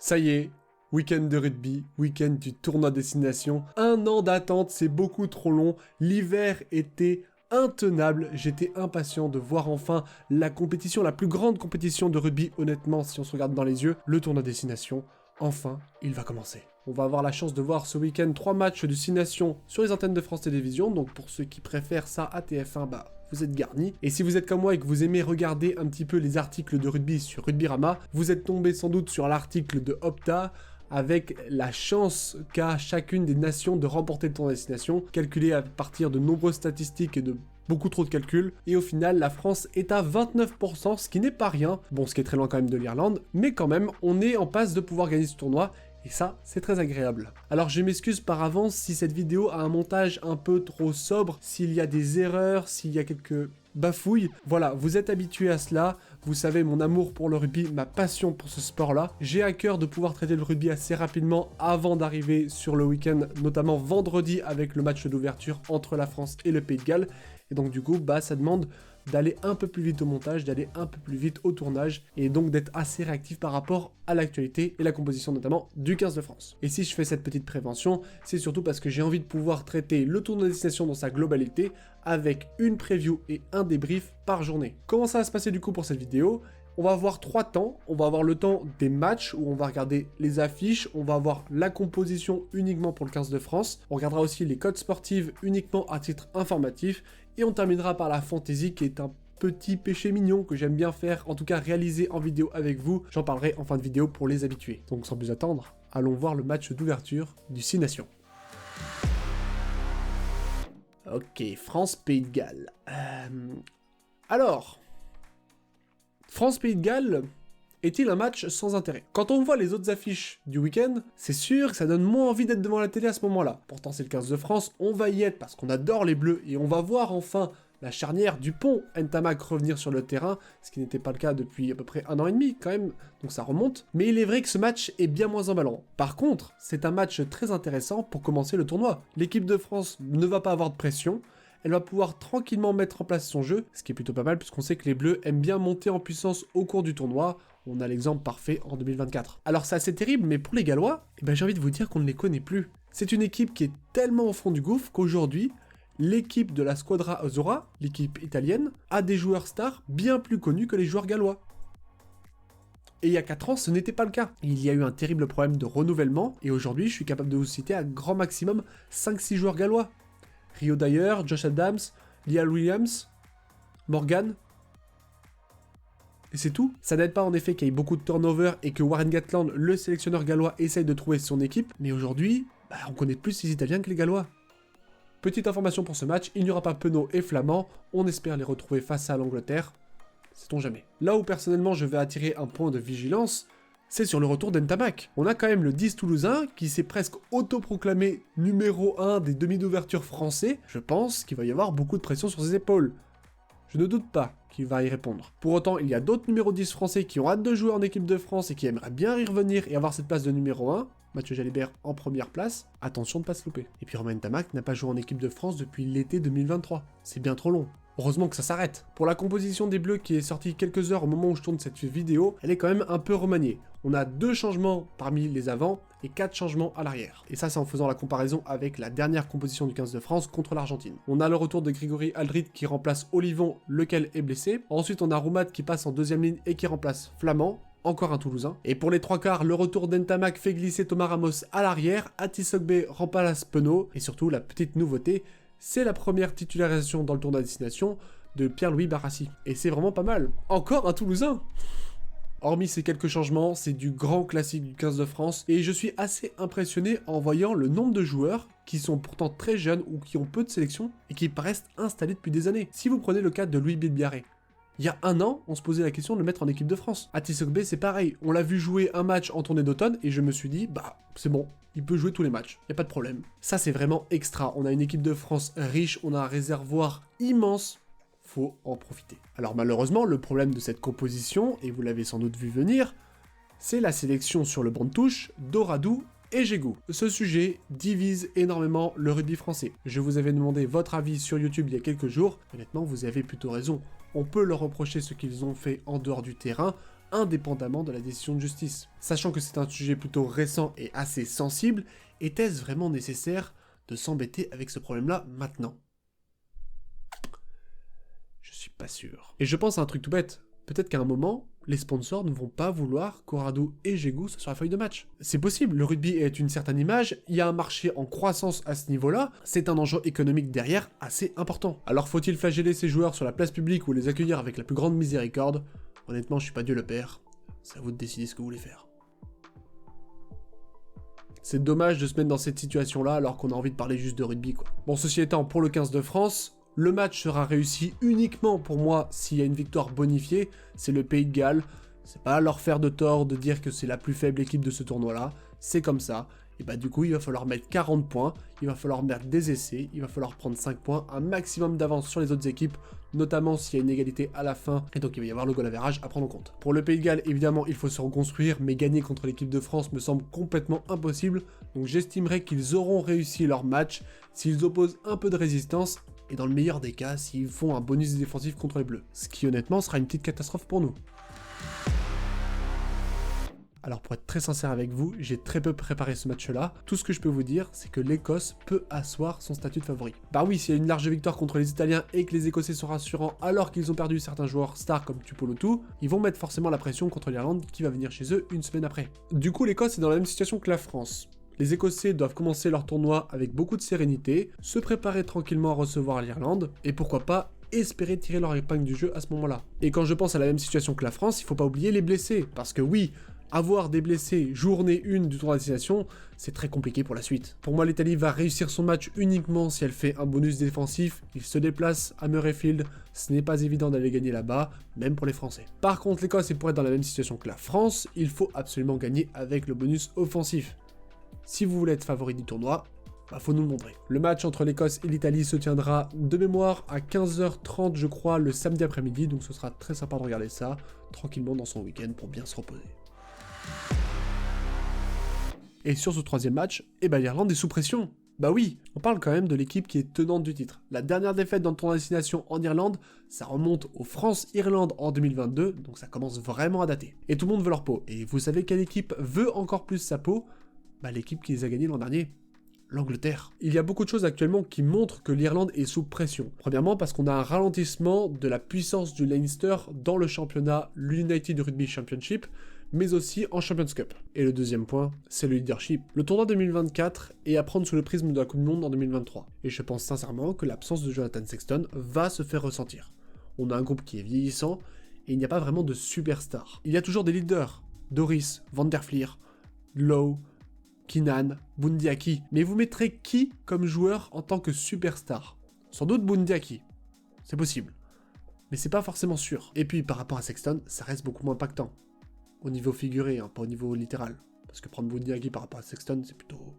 Ça y est, week-end de rugby, week-end du tournoi destination. 1 an d'attente, c'est beaucoup trop long. L'hiver était intenable. J'étais impatient de voir enfin la compétition, la plus grande compétition de rugby, honnêtement, si on se regarde dans les yeux, le tournoi destination. Enfin, il va commencer. On va avoir la chance de voir ce week-end 3 matchs de 6 nations sur les antennes de France Télévisions. Donc pour ceux qui préfèrent ça à TF1, vous êtes garnis. Et si vous êtes comme moi et que vous aimez regarder un petit peu les articles de rugby sur Rugbyrama, vous êtes tombé sans doute sur l'article de Opta avec la chance qu'a chacune des nations de remporter le tournoi destination, calculé à partir de nombreuses statistiques et de beaucoup trop de calculs, et au final la France est à 29%, ce qui n'est pas rien, bon ce qui est très loin quand même de l'Irlande, mais quand même on est en passe de pouvoir gagner ce tournoi, et ça c'est très agréable. Alors je m'excuse par avance si cette vidéo a un montage un peu trop sobre, s'il y a des erreurs, s'il y a quelques bafouilles, voilà, vous êtes habitués à cela, vous savez mon amour pour le rugby, ma passion pour ce sport-là. J'ai à cœur de pouvoir traiter le rugby assez rapidement avant d'arriver sur le week-end, notamment vendredi avec le match d'ouverture entre la France et le Pays de Galles. Et donc du coup, ça demande d'aller un peu plus vite au montage, d'aller un peu plus vite au tournage, et donc d'être assez réactif par rapport à l'actualité et la composition notamment du 15 de France. Et si je fais cette petite prévention, c'est surtout parce que j'ai envie de pouvoir traiter le tournoi de destination dans sa globalité, avec une preview et un débrief par journée. Comment ça va se passer du coup pour cette vidéo ? On va avoir 3 temps, on va avoir le temps des matchs où on va regarder les affiches, on va avoir la composition uniquement pour le 15 de France, on regardera aussi les codes sportives uniquement à titre informatif, et on terminera par la fantasy qui est un petit péché mignon que j'aime bien faire, en tout cas réaliser en vidéo avec vous, j'en parlerai en fin de vidéo pour les habitués. Donc sans plus attendre, allons voir le match d'ouverture du 6 Nations. Ok, France-Pays de Galles. Alors... France-Pays de Galles est-il un match sans intérêt? Quand on voit les autres affiches du week-end, c'est sûr que ça donne moins envie d'être devant la télé à ce moment-là. Pourtant c'est le 15 de France, on va y être parce qu'on adore les Bleus et on va voir enfin la charnière Dupont-Ntamak revenir sur le terrain, ce qui n'était pas le cas depuis à peu près 1 an et demi quand même, donc ça remonte. Mais il est vrai que ce match est bien moins emballant. Par contre, c'est un match très intéressant pour commencer le tournoi. L'équipe de France ne va pas avoir de pression, elle va pouvoir tranquillement mettre en place son jeu, ce qui est plutôt pas mal puisqu'on sait que les Bleus aiment bien monter en puissance au cours du tournoi. On a l'exemple parfait en 2024. Alors c'est assez terrible, mais pour les Gallois, j'ai envie de vous dire qu'on ne les connaît plus. C'est une équipe qui est tellement au fond du gouffre qu'aujourd'hui, l'équipe de la Squadra Azzurra, l'équipe italienne, a des joueurs stars bien plus connus que les joueurs gallois. Et il y a 4 ans, ce n'était pas le cas. Il y a eu un terrible problème de renouvellement, et aujourd'hui, je suis capable de vous citer à grand maximum 5-6 joueurs gallois. Rio Dyer, Josh Adams, Liam Williams, Morgan. Et c'est tout. Ça n'aide pas en effet qu'il y ait beaucoup de turnover et que Warren Gatland, le sélectionneur gallois, essaye de trouver son équipe, mais aujourd'hui, on connaît plus les Italiens que les Gallois. Petite information pour ce match, il n'y aura pas Penaud et Flamand, on espère les retrouver face à l'Angleterre, sait-on jamais. Là où personnellement je vais attirer un point de vigilance, c'est sur le retour d'Ntamak. On a quand même le 10 toulousain qui s'est presque autoproclamé numéro 1 des demi d'ouverture français. Je pense qu'il va y avoir beaucoup de pression sur ses épaules. Je ne doute pas qu'il va y répondre. Pour autant, il y a d'autres numéros 10 français qui ont hâte de jouer en équipe de France et qui aimeraient bien y revenir et avoir cette place de numéro 1. Mathieu Jalibert en première place. Attention de ne pas se louper. Et puis Romain Ntamak n'a pas joué en équipe de France depuis l'été 2023. C'est bien trop long. Heureusement que ça s'arrête. Pour la composition des Bleus qui est sortie quelques heures au moment où je tourne cette vidéo, elle est quand même un peu remaniée. On a 2 changements parmi les avants et 4 changements à l'arrière. Et ça c'est en faisant la comparaison avec la dernière composition du 15 de France contre l'Argentine. On a le retour de Grégory Aldrit qui remplace Olivon, lequel est blessé. Ensuite on a Roumat qui passe en deuxième ligne et qui remplace Flamand. Encore un Toulousain. Et pour les 3 quarts, le retour d'Ntamak fait glisser Thomas Ramos à l'arrière, Atisogbe remplace Penaud, et surtout la petite nouveauté, c'est la première titularisation dans le tournoi de destination de Pierre-Louis Barassi. Et c'est vraiment pas mal. Encore un Toulousain. Hormis ces quelques changements, c'est du grand classique du 15 de France, et je suis assez impressionné en voyant le nombre de joueurs qui sont pourtant très jeunes ou qui ont peu de sélection, et qui paraissent installés depuis des années. Si vous prenez le cas de Louis Bilbiaré, il y a 1 an, on se posait la question de le mettre en équipe de France. Atisogbe, c'est pareil. On l'a vu jouer un match en tournée d'automne et je me suis dit, c'est bon, il peut jouer tous les matchs. Y a pas de problème. Ça, c'est vraiment extra. On a une équipe de France riche, on a un réservoir immense. Faut en profiter. Alors malheureusement, le problème de cette composition, et vous l'avez sans doute vu venir, c'est la sélection sur le banc de touche d'Oradou et Jégou. Ce sujet divise énormément le rugby français. Je vous avais demandé votre avis sur YouTube il y a quelques jours. Honnêtement, vous avez plutôt raison. On peut leur reprocher ce qu'ils ont fait en dehors du terrain. indépendamment de la décision de justice. Sachant que c'est un sujet plutôt récent et assez sensible, était-ce vraiment nécessaire de s'embêter avec ce problème-là maintenant? Je suis pas sûr. Et je pense à un truc tout bête. Peut-être qu'à un moment, les sponsors ne vont pas vouloir qu'Orado et Jegou soient sur la feuille de match. C'est possible, le rugby est une certaine image, il y a un marché en croissance à ce niveau-là, c'est un enjeu économique derrière assez important. Alors faut-il flageller ces joueurs sur la place publique ou les accueillir avec la plus grande miséricorde? Honnêtement, je suis pas Dieu le Père, c'est à vous de décider ce que vous voulez faire. C'est dommage de se mettre dans cette situation-là alors qu'on a envie de parler juste de rugby, quoi. Bon, ceci étant, pour le 15 de France, le match sera réussi uniquement pour moi s'il y a une victoire bonifiée, c'est le Pays de Galles. C'est pas leur faire de tort de dire que c'est la plus faible équipe de ce tournoi-là, c'est comme ça. Et bah du coup, il va falloir mettre 40 points, il va falloir mettre des essais, il va falloir prendre 5 points, un maximum d'avance sur les autres équipes, notamment s'il y a une égalité à la fin, et donc il va y avoir le goal average à prendre en compte. Pour le Pays de Galles, évidemment, il faut se reconstruire, mais gagner contre l'équipe de France me semble complètement impossible, donc j'estimerais qu'ils auront réussi leur match s'ils opposent un peu de résistance, et dans le meilleur des cas, s'ils font un bonus défensif contre les Bleus. Ce qui honnêtement sera une petite catastrophe pour nous. Alors pour être très sincère avec vous, j'ai très peu préparé ce match-là. Tout ce que je peux vous dire, c'est que l'Écosse peut asseoir son statut de favori. Bah oui, s'il y a une large victoire contre les Italiens et que les Écossais sont rassurants alors qu'ils ont perdu certains joueurs stars comme Tupolotu, ils vont mettre forcément la pression contre l'Irlande qui va venir chez eux une semaine après. Du coup, l'Écosse est dans la même situation que la France. Les Écossais doivent commencer leur tournoi avec beaucoup de sérénité, se préparer tranquillement à recevoir l'Irlande, et pourquoi pas espérer tirer leur épingle du jeu à ce moment-là. Et quand je pense à la même situation que la France, il faut pas oublier les blessés, parce que oui, avoir des blessés journée 1 du tournoi de destination, c'est très compliqué pour la suite. Pour moi, l'Italie va réussir son match uniquement si elle fait un bonus défensif, il se déplace à Murrayfield, ce n'est pas évident d'aller gagner là-bas, même pour les Français. Par contre, l'Écosse est pour être dans la même situation que la France, il faut absolument gagner avec le bonus offensif. Si vous voulez être favori du tournoi, bah faut nous le montrer. Le match entre l'Écosse et l'Italie se tiendra de mémoire à 15h30 je crois le samedi après-midi, donc ce sera très sympa de regarder ça tranquillement dans son week-end pour bien se reposer. Et sur ce troisième match, l'Irlande est sous pression. Bah oui, on parle quand même de l'équipe qui est tenante du titre. La dernière défaite dans le tournoi de destination en Irlande, ça remonte au France-Irlande en 2022, donc ça commence vraiment à dater. Et tout le monde veut leur peau. Et vous savez quelle équipe veut encore plus sa peau? Bah l'équipe qui les a gagnés l'an dernier. L'Angleterre. Il y a beaucoup de choses actuellement qui montrent que l'Irlande est sous pression. Premièrement parce qu'on a un ralentissement de la puissance du Leinster dans le championnat, l'United Rugby Championship, mais aussi en Champions Cup. Et le deuxième point, c'est le leadership. Le tournoi 2024 est à prendre sous le prisme de la Coupe du Monde en 2023. Et je pense sincèrement que l'absence de Jonathan Sexton va se faire ressentir. On a un groupe qui est vieillissant, et il n'y a pas vraiment de superstars. Il y a toujours des leaders. Doris, Van der Flier, Lowe, Keenan, Bundee Aki. Mais vous mettrez qui comme joueur en tant que superstar? Sans doute Bundee Aki. C'est possible. Mais c'est pas forcément sûr. Et puis par rapport à Sexton, ça reste beaucoup moins impactant. Au niveau figuré, hein, pas au niveau littéral. Parce que prendre Bundee Aki par rapport à Sexton, c'est plutôt...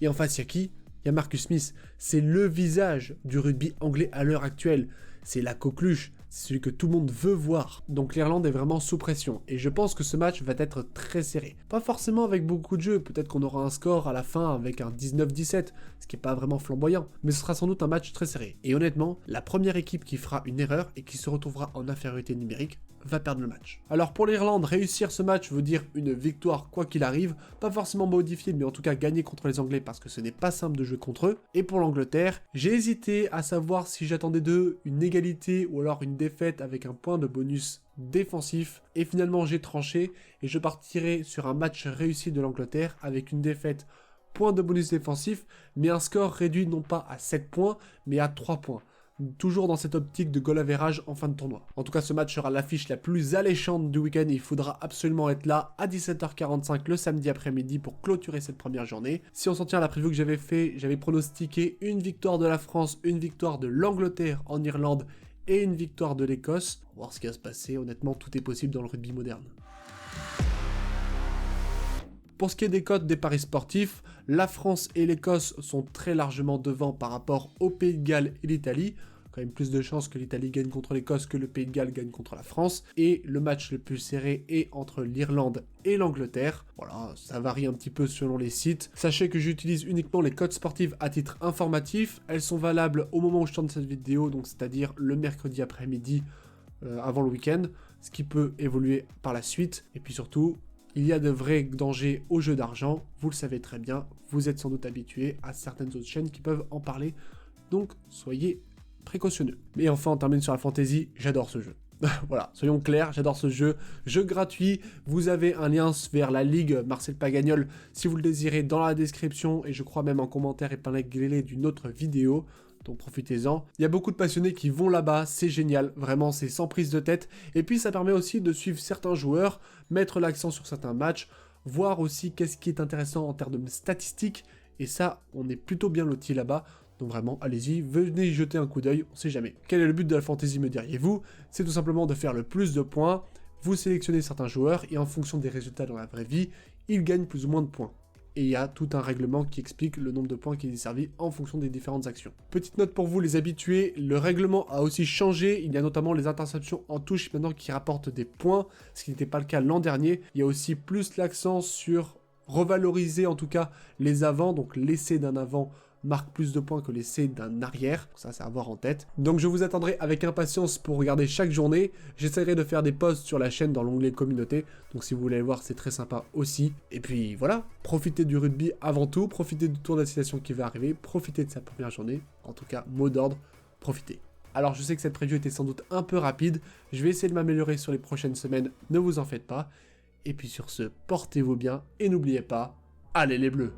Et en face, il y a qui? Il y a Marcus Smith. C'est le visage du rugby anglais à l'heure actuelle. C'est la coqueluche. C'est celui que tout le monde veut voir. Donc l'Irlande est vraiment sous pression. Et je pense que ce match va être très serré. Pas forcément avec beaucoup de jeux. Peut-être qu'on aura un score à la fin avec un 19-17. Ce qui n'est pas vraiment flamboyant. Mais ce sera sans doute un match très serré. Et honnêtement, la première équipe qui fera une erreur et qui se retrouvera en infériorité numérique va perdre le match. Alors pour l'Irlande, réussir ce match veut dire une victoire quoi qu'il arrive, pas forcément modifiée mais en tout cas gagner contre les Anglais parce que ce n'est pas simple de jouer contre eux. Et pour l'Angleterre, j'ai hésité à savoir si j'attendais d'eux une égalité ou alors une défaite avec un point de bonus défensif et finalement j'ai tranché et je partirai sur un match réussi de l'Angleterre avec une défaite point de bonus défensif mais un score réduit non pas à 7 points mais à 3 points. Toujours dans cette optique de goal average en fin de tournoi. En tout cas, ce match sera l'affiche la plus alléchante du week-end et il faudra absolument être là à 17h45 le samedi après-midi pour clôturer cette première journée. Si on s'en tient à la preview que j'avais fait, j'avais pronostiqué une victoire de la France, une victoire de l'Angleterre en Irlande et une victoire de l'Écosse. On va voir ce qui va se passer. Honnêtement, tout est possible dans le rugby moderne. Pour ce qui est des cotes des paris sportifs, la France et l'Écosse sont très largement devant par rapport au Pays de Galles et l'Italie. Quand même plus de chances que l'Italie gagne contre l'Écosse que le Pays de Galles gagne contre la France. Et le match le plus serré est entre l'Irlande et l'Angleterre. Voilà, ça varie un petit peu selon les sites. Sachez que j'utilise uniquement les cotes sportives à titre informatif. Elles sont valables au moment où je tourne cette vidéo, donc c'est-à-dire le mercredi après-midi avant le week-end. ce qui peut évoluer par la suite. Et puis surtout, il y a de vrais dangers au jeu d'argent, vous le savez très bien, vous êtes sans doute habitué à certaines autres chaînes qui peuvent en parler, donc soyez précautionneux. Et enfin, on termine sur la fantasy, j'adore ce jeu. Voilà, soyons clairs, j'adore ce jeu gratuit, vous avez un lien vers la ligue Marcel Pagagnol si vous le désirez dans la description, et je crois même en commentaire épinglé d'une autre vidéo, donc profitez-en. Il y a beaucoup de passionnés qui vont là-bas, c'est génial, vraiment c'est sans prise de tête, et puis ça permet aussi de suivre certains joueurs, mettre l'accent sur certains matchs, voir aussi qu'est-ce qui est intéressant en termes de statistiques, et ça, on est plutôt bien loti là-bas. Donc vraiment, allez-y, venez y jeter un coup d'œil, on sait jamais. Quel est le but de la fantasy, me diriez-vous? C'est tout simplement de faire le plus de points, vous sélectionnez certains joueurs, et en fonction des résultats dans la vraie vie, ils gagnent plus ou moins de points. Et il y a tout un règlement qui explique le nombre de points qui est servi en fonction des différentes actions. Petite note pour vous les habitués, le règlement a aussi changé, il y a notamment les interceptions en touche maintenant qui rapportent des points, ce qui n'était pas le cas l'an dernier. Il y a aussi plus l'accent sur revaloriser en tout cas les avants, donc l'essai d'un avant marque plus de points que l'essai d'un arrière, ça c'est à avoir en tête. Donc je vous attendrai avec impatience pour regarder chaque journée, j'essaierai de faire des posts sur la chaîne dans l'onglet communauté, donc si vous voulez le voir c'est très sympa aussi. Et puis voilà, profitez du rugby avant tout, profitez du tour d'assignation qui va arriver, profitez de sa première journée, en tout cas mot d'ordre, profitez. Alors je sais que cette preview était sans doute un peu rapide, je vais essayer de m'améliorer sur les prochaines semaines, ne vous en faites pas. Et puis sur ce, portez-vous bien et n'oubliez pas, allez les bleus!